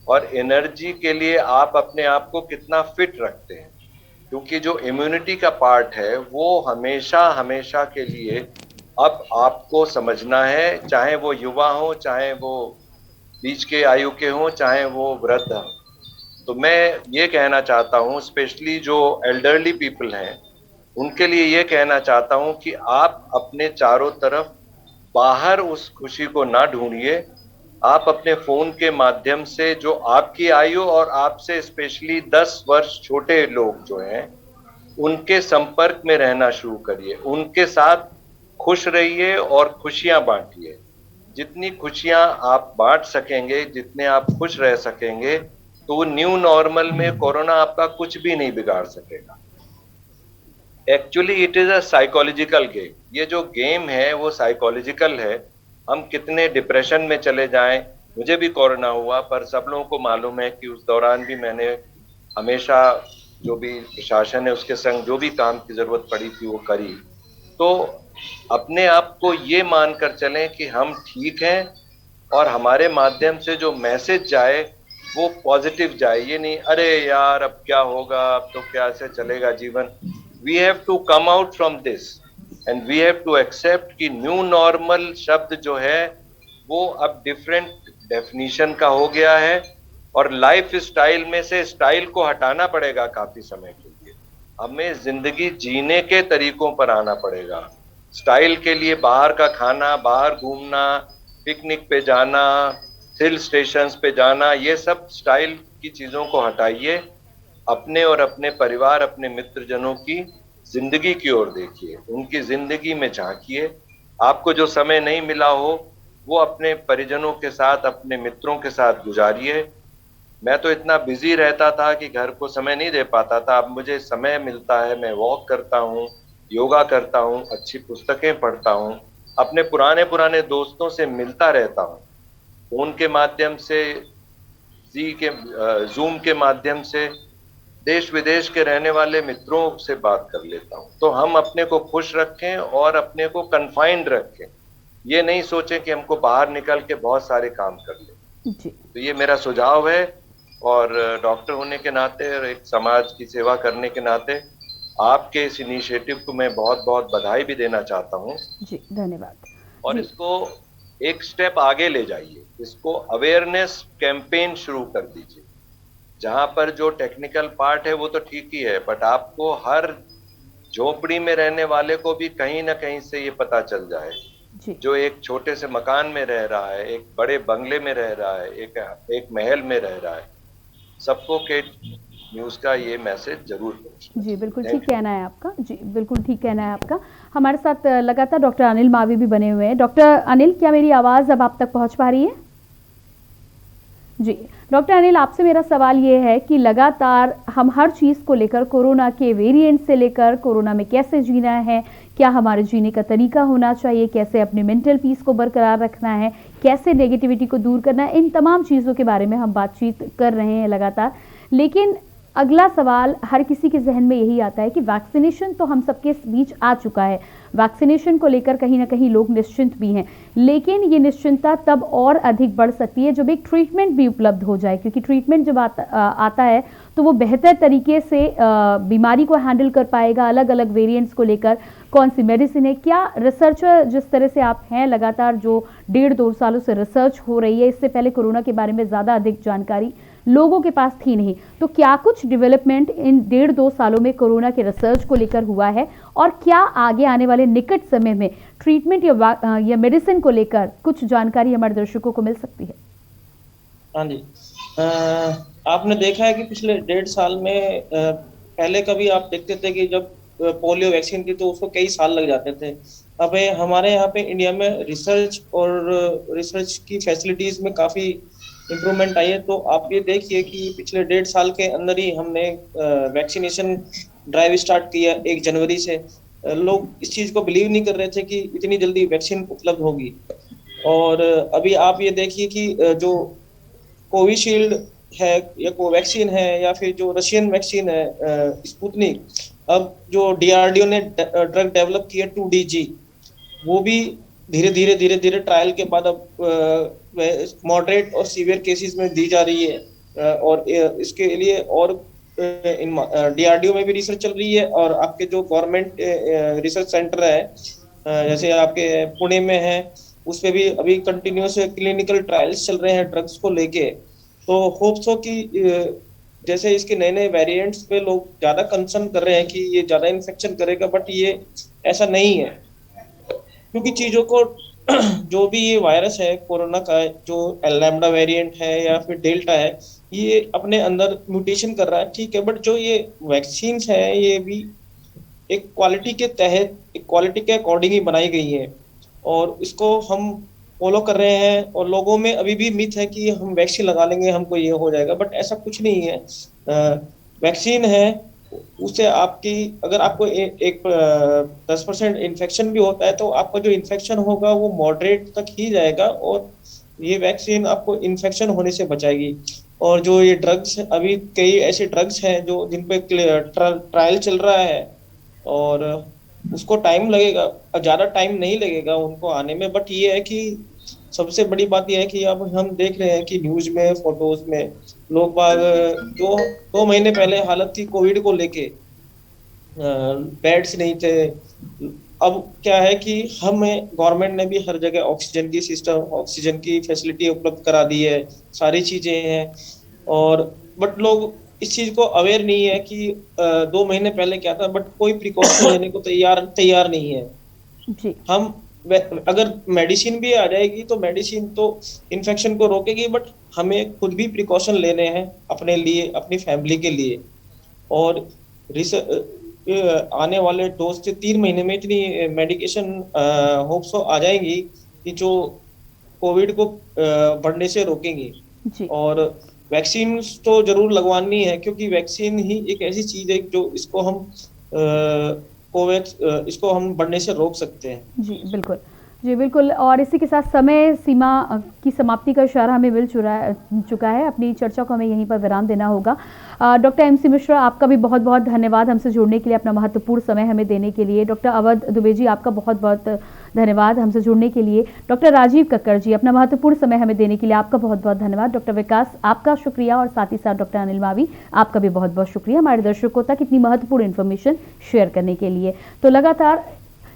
[SPEAKER 12] और एनर्जी के लिए आप अपने आप को कितना फिट रखते हैं, क्योंकि जो इम्यूनिटी का पार्ट है वो हमेशा हमेशा के लिए अब आपको समझना है, चाहे वो युवा हो, चाहे वो बीच के आयु के हों, चाहे वो वृद्ध हों। तो मैं ये कहना चाहता हूँ, स्पेशली जो एल्डरली पीपल हैं उनके लिए ये कहना चाहता हूँ कि आप अपने चारों तरफ बाहर उस खुशी को ना ढूंढिए। आप अपने फोन के माध्यम से जो आपकी आयु और आपसे स्पेशली 10 वर्ष छोटे लोग जो हैं उनके संपर्क में रहना शुरू करिए, उनके साथ खुश रहिए और खुशियां बांटिए। जितनी खुशियां आप बांट सकेंगे, जितने आप खुश रह सकेंगे, तो न्यू नॉर्मल में कोरोना आपका कुछ भी नहीं बिगाड़ सकेगा। Actually it is a psychological game. ये जो गेम है वो साइकोलॉजिकल है। हम कितने डिप्रेशन में चले जाएं, मुझे भी कोरोना हुआ, पर सब लोगों को मालूम है कि उस दौरान भी मैंने हमेशा जो भी प्रशासन है उसके संग जो भी काम की जरूरत पड़ी थी वो करी। तो अपने आप को ये मानकर चलें कि हम ठीक हैं और हमारे माध्यम से जो मैसेज जाए वो पॉजिटिव जाए। ये नहीं अरे यार अब क्या होगा, अब तो क्या से चलेगा जीवन। We have to come out from this and we have to accept कि न्यू नॉर्मल शब्द जो है वो अब डिफरेंट डेफिनेशन का हो गया है और लाइफ स्टाइल में से स्टाइल को हटाना पड़ेगा काफी समय के लिए। हमें जिंदगी जीने के तरीकों पर आना पड़ेगा। स्टाइल के लिए बाहर का खाना, बाहर घूमना, पिकनिक पे जाना, हिल स्टेशंस पे जाना, ये सब स्टाइल की चीजों को हटाइए। अपने और अपने परिवार, अपने मित्रजनों की जिंदगी की ओर देखिए, उनकी जिंदगी में झांकिए। आपको जो समय नहीं मिला हो वो अपने परिजनों के साथ, अपने मित्रों के साथ गुजारिए। मैं तो इतना बिजी रहता था कि घर को समय नहीं दे पाता था। अब मुझे समय मिलता है, मैं वॉक करता हूँ, योगा करता हूँ, अच्छी पुस्तकें पढ़ता हूँ, अपने पुराने दोस्तों से मिलता रहता हूँ, फोन के माध्यम से, जूम के माध्यम से देश विदेश के रहने वाले मित्रों से बात कर लेता हूँ। तो हम अपने को खुश रखें और अपने को कन्फाइंड रखें। ये नहीं सोचें कि हमको बाहर निकल के बहुत सारे काम कर लें। तो ये मेरा सुझाव है और डॉक्टर होने के नाते और एक समाज की सेवा करने के नाते आपके इस इनिशिएटिव को मैं बहुत बहुत बधाई भी देना चाहता हूँ।
[SPEAKER 1] जी धन्यवाद।
[SPEAKER 12] और इसको एक स्टेप आगे ले जाइए, इसको अवेयरनेस कैंपेन शुरू कर दीजिए। जहां पर जो टेक्निकल पार्ट है वो तो ठीक ही है, बट आपको हर झोपड़ी में रहने वाले को भी कहीं ना कहीं से ये पता चल जाए, जो एक छोटे से मकान में रह रहा है, एक बड़े बंगले में रह रहा है, एक महल में रह रहा है, सबको के न्यूज का ये मैसेज जरूर पहुंचे।
[SPEAKER 1] जी बिल्कुल ठीक कहना है आपका। जी बिल्कुल ठीक कहना है आपका। हमारे साथ लगातार डॉक्टर अनिल मावी भी बने हुए हैं। डॉक्टर अनिल, क्या मेरी आवाज़ अब आप तक पहुंच पा रही है? जी डॉक्टर अनिल, आपसे मेरा सवाल ये है कि लगातार हम हर चीज़ को लेकर, कोरोना के वेरिएंट से लेकर कोरोना में कैसे जीना है, क्या हमारे जीने का तरीका होना चाहिए, कैसे अपने मेंटल पीस को बरकरार रखना है, कैसे नेगेटिविटी को दूर करना है, इन तमाम चीज़ों के बारे में हम बातचीत कर रहे हैं लगातार। लेकिन अगला सवाल हर किसी के जहन में यही आता है कि वैक्सीनेशन तो हम सबके बीच आ चुका है, वैक्सीनेशन को लेकर कहीं ना कहीं लोग निश्चिंत भी हैं, लेकिन ये निश्चिंतता तब और अधिक बढ़ सकती है जब एक ट्रीटमेंट भी उपलब्ध हो जाए, क्योंकि ट्रीटमेंट जब आता है तो वो बेहतर तरीके से बीमारी को हैंडल कर पाएगा। अलग अलग वेरिएंट्स को लेकर कौन सी मेडिसिन है, क्या रिसर्चर जिस तरह से आप हैं, लगातार जो 1.5-2 सालों से रिसर्च हो रही है, इससे पहले कोरोना के बारे में ज़्यादा अधिक जानकारी लोगों के पास थी नहीं, तो क्या कुछ डेवलपमेंट इन 1.5-2 सालों में कोरोना के रिसर्च को लेकर हुआ है और क्या आगे आने वाले निकट समय में ट्रीटमेंट या मेडिसिन को लेकर कुछ जानकारी हमारे दर्शकों को मिल सकती है?
[SPEAKER 11] हाँ जी, आपने देखा है कि पिछले 1.5 साल में पहले कभी आप देखते थे कि जब पोलियो वैक्सीन थी तो उसको कई साल लग जाते थे। अब हमारे यहाँ पे इंडिया में रिसर्च की फैसिलिटीज में काफी इम्प्रूवमेंट आई है। तो आप ये देखिए कि पिछले 1.5 साल के अंदर ही हमने वैक्सीनेशन ड्राइव स्टार्ट किया 1 जनवरी से। लोग इस चीज को बिलीव नहीं कर रहे थे कि इतनी जल्दी वैक्सीन उपलब्ध होगी। और अभी आप ये देखिए कि जो कोविशील्ड है या कोवैक्सीन है या फिर जो रशियन वैक्सीन है स्पुतनिक, अब जो डीआरडीओ ने ड्रग डेवलप किया 2DG, वो भी धीरे धीरे ट्रायल के बाद अब मॉडरेट और सीवियर केसेस में दी जा रही है। और इसके लिए और डीआरडीओ में भी रिसर्च चल रही है और आपके जो गवर्नमेंट रिसर्च सेंटर है जैसे आपके पुणे में है, उस पे भी अभी कंटिन्यूस क्लिनिकल ट्रायल्स चल रहे हैं ड्रग्स को लेके। तो होप्स हो कि जैसे इसके नए नए वेरिएंट्स पे लोग ज्यादा कंसर्न कर रहे हैं कि ये ज्यादा इन्फेक्शन करेगा, बट ये ऐसा नहीं है, क्योंकि चीजों को जो भी ये वायरस है कोरोना का, जो लैम्डा वेरिएंट है या फिर डेल्टा है, ये अपने अंदर म्यूटेशन कर रहा है, ठीक है, बट जो ये वैक्सीन्स है ये भी एक क्वालिटी के तहत, एक क्वालिटी के अकॉर्डिंग ही बनाई गई है और इसको हम फॉलो कर रहे हैं। और लोगों में अभी भी मिथ है कि हम वैक्सीन लगा लेंगे हमको ये हो जाएगा, बट ऐसा कुछ नहीं है। वैक्सीन है उससे आपकी, अगर आपको एक 10% इन्फेक्शन भी होता है तो आपका जो इन्फेक्शन होगा वो मॉडरेट तक ही जाएगा और ये वैक्सीन आपको इन्फेक्शन होने से बचाएगी। और जो ये ड्रग्स, अभी कई ऐसे ड्रग्स हैं जो जिन पे ट्रायल चल रहा है और उसको टाइम लगेगा, ज़्यादा टाइम नहीं लगेगा उनको आने में, बट ये है कि सबसे बड़ी बात यह है कि अब हम देख रहे हैं कि न्यूज में, फोटोज में लोग बाग जो 2 महीने पहले हालत थी कोविड को लेके, बेड्स नहीं थे। अब क्या है कि हमें गवर्नमेंट ने भी हर जगह ऑक्सीजन की सिस्टम, ऑक्सीजन की फैसिलिटी उपलब्ध करा दी है, सारी चीजें हैं, और बट लोग इस चीज को अवेयर नहीं है कि 2 महीने पहले क्या था, बट कोई प्रिकॉशन लेने को तैयार नहीं है
[SPEAKER 1] जी।
[SPEAKER 11] हम अगर मेडिसिन भी आ जाएगी तो मेडिसिन तो इन्फेक्शन को रोकेगी, बट हमें खुद भी प्रिकॉशन लेने हैं अपने लिए, अपनी फैमिली के लिए। और आने वाले 2 से 3 महीने में इतनी मेडिकेशन होप्स आ जाएंगी कि जो कोविड को बढ़ने से रोकेंगी। और वैक्सीन तो जरूर लगवानी है, क्योंकि वैक्सीन ही एक ऐसी चीज है जो इसको हम इसको हम बढ़ने से रोक सकते हैं।
[SPEAKER 1] जी बिल्कुल। और इसी के साथ समय सीमा की समाप्ति का इशारा हमें मिल चुका है। अपनी चर्चा को हमें यहीं पर विराम देना होगा। डॉक्टर MC मिश्रा, आपका भी बहुत बहुत धन्यवाद हमसे जुड़ने के लिए, अपना महत्वपूर्ण समय हमें देने के लिए। डॉक्टर अवध दुबे जी, आपका बहुत बहुत धन्यवाद हमसे जुड़ने के लिए। डॉक्टर राजीव कक्कड़ जी, अपना महत्वपूर्ण समय हमें देने के लिए आपका बहुत बहुत धन्यवाद। डॉक्टर विकास, आपका शुक्रिया, और साथ ही साथ डॉक्टर अनिल मावी, आपका भी बहुत बहुत शुक्रिया हमारे दर्शकों तक इतनी महत्वपूर्ण इन्फॉर्मेशन शेयर करने के लिए। तो लगातार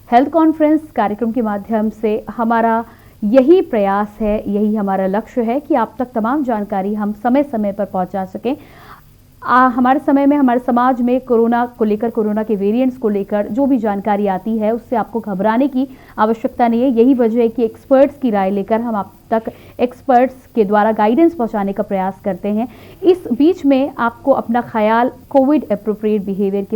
[SPEAKER 1] हेल्थ कॉन्फ्रेंस कार्यक्रम के माध्यम से हमारा यही प्रयास है, यही हमारा लक्ष्य है कि आप तक तमाम जानकारी हम समय समय पर पहुंचा सकें। हमारे समय में, हमारे समाज में कोरोना को लेकर, कोरोना के वेरिएंट्स को लेकर जो भी जानकारी आती है उससे आपको घबराने की आवश्यकता नहीं है। यही वजह है कि एक्सपर्ट्स की राय लेकर हम आप तक एक्सपर्ट्स के द्वारा गाइडेंस पहुंचाने का प्रयास करते हैं। इस बीच में आपको अपना ख्याल कोविड एप्रोप्रिएट बिहेवियर